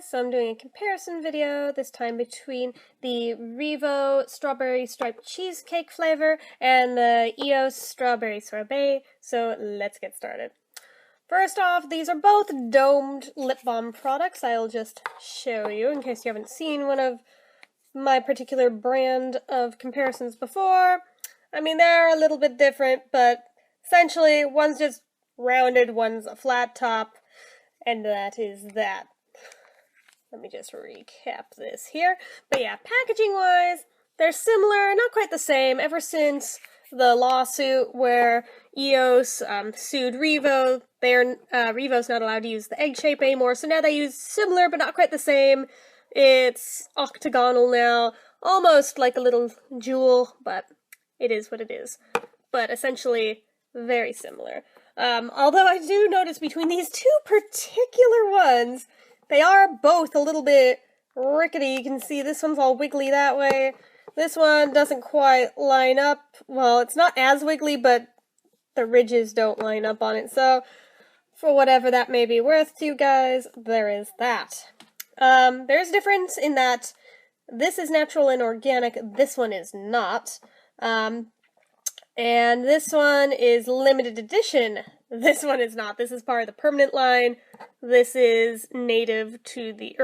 so I'm doing a comparison video, this time between the REVO Strawberry Striped Cheesecake flavor and the EOS Strawberry Sorbet, so let's get started. First off, these are both domed lip balm products. I'll just show you in case you haven't seen one of my particular brand of comparisons before. I mean, they're a little bit different, but essentially one's just rounded, one's a flat top, and that is that. Let me just recap this here. But yeah, packaging-wise, they're similar, not quite the same, ever since the lawsuit where EOS sued REVO. REVO's not allowed to use the egg shape anymore, so now they use similar but not quite the same. It's octagonal now, almost like a little jewel, but it is what it is. But essentially, very similar. Although I do notice between these two particular ones, they are both a little bit rickety. You can see this one's all wiggly that way. This one doesn't quite line up. Well, it's not as wiggly, but the ridges don't line up on it. So, for whatever that may be worth to you guys, there is that. There's a difference in that this is natural and organic, this one is not. And this one is limited edition. This one is not. This is part of the permanent line. This is native to the,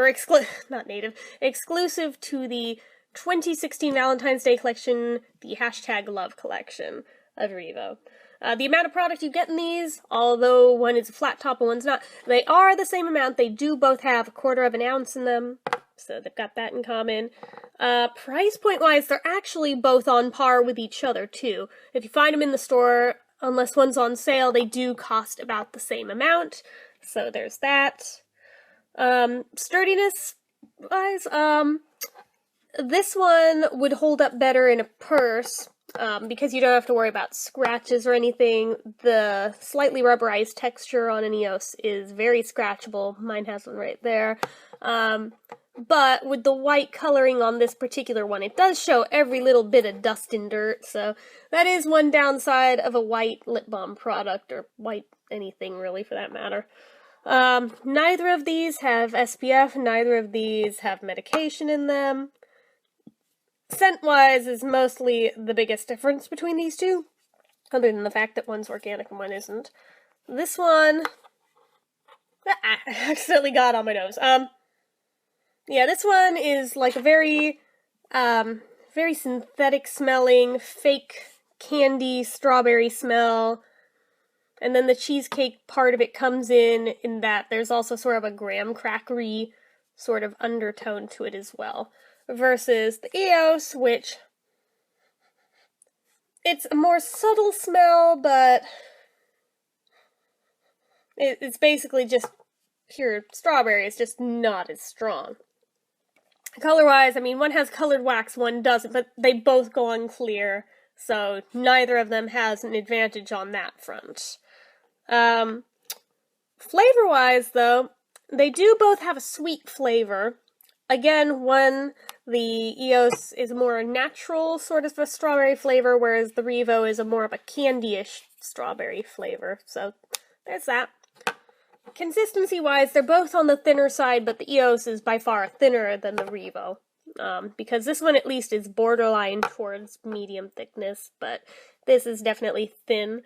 exclusive to the 2016 Valentine's Day collection, the #Love collection of REVO. The amount of product you get in these, although one is a flat top and one's not, they are the same amount. They do both have 1/4 of an ounce in them, so they've got that in common. Price point-wise, they're actually both on par with each other, too. If you find them in the store, unless one's on sale, they do cost about the same amount, so there's that. Sturdiness-wise, this one would hold up better in a purse, because you don't have to worry about scratches or anything. The slightly rubberized texture on an EOS is very scratchable. Mine has one right there. But with the white coloring on this particular one, it does show every little bit of dust and dirt, so that is one downside of a white lip balm product, or white anything really for that matter. Neither of these have SPF, neither of these have medication in them. Scent-wise is mostly the biggest difference between these two, other than the fact that one's organic and one isn't. This one, I accidentally got on my nose. Yeah, this one is like a very synthetic smelling, fake candy strawberry smell. And then the cheesecake part of it comes in that there's also sort of a graham crackery sort of undertone to it as well. Versus the EOS, which it's a more subtle smell, but it's basically just pure strawberry. It's just not as strong. Color-wise, I mean, one has colored wax, one doesn't, but they both go on clear, so neither of them has an advantage on that front. Flavor-wise, though, they do both have a sweet flavor. Again, the EOS is a more natural sort of a strawberry flavor, whereas the REVO is a more of a candy-ish strawberry flavor, so there's that. Consistency-wise, they're both on the thinner side, but the EOS is by far thinner than the REVO, because this one at least is borderline towards medium thickness, but this is definitely thin.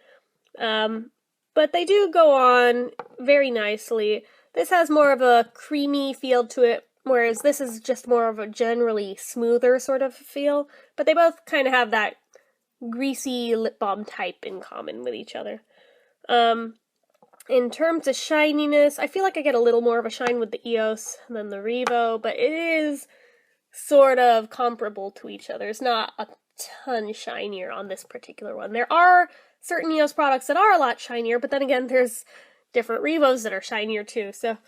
But they do go on very nicely. This has more of a creamy feel to it, whereas this is just more of a generally smoother sort of feel, but they both kind of have that greasy lip balm type in common with each other. In terms of shininess, I feel like I get a little more of a shine with the EOS than the REVO, but it is sort of comparable to each other. It's not a ton shinier on this particular one. There are certain EOS products that are a lot shinier, but then again, there's different REVOs that are shinier too, so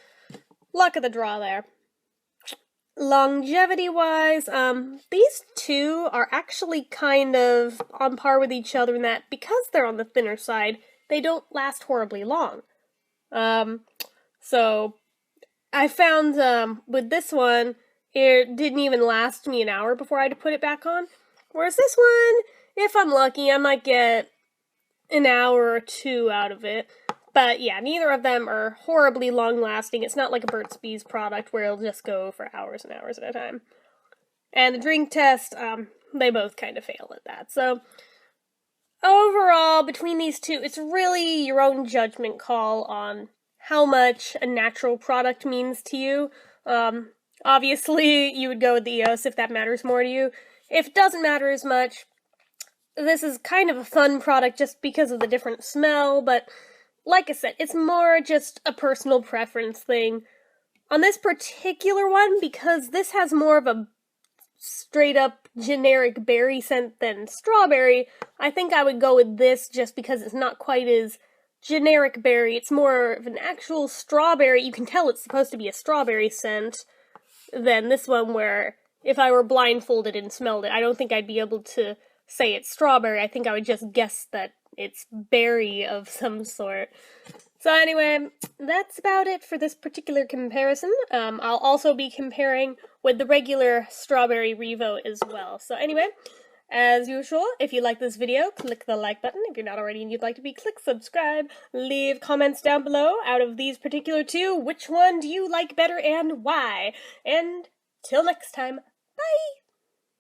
luck of the draw there. Longevity-wise, these two are actually kind of on par with each other in that because they're on the thinner side, they don't last horribly long. So I found, with this one, it didn't even last me an hour before I had to put it back on. Whereas this one, if I'm lucky, I might get an hour or two out of it. But yeah, neither of them are horribly long-lasting. It's not like a Burt's Bees product where it'll just go for hours and hours at a time. And the drink test, they both kind of fail at that. So overall, between these two, it's really your own judgment call on how much a natural product means to you. Obviously, you would go with the EOS if that matters more to you. If it doesn't matter as much, this is kind of a fun product just because of the different smell, but like I said, it's more just a personal preference thing. On this particular one, because this has more of a straight-up generic berry scent than strawberry, I think I would go with this just because it's not quite as generic berry. It's more of an actual strawberry. You can tell it's supposed to be a strawberry scent than this one where if I were blindfolded and smelled it, I don't think I'd be able to say it's strawberry. I think I would just guess that it's berry of some sort. So anyway, that's about it for this particular comparison. I'll also be comparing with the regular Strawberry REVO as well. So anyway, as usual, if you like this video, click the like button. If you're not already and you'd like to be, click subscribe. Leave comments down below. Out of these particular two, which one do you like better and why? And till next time, bye!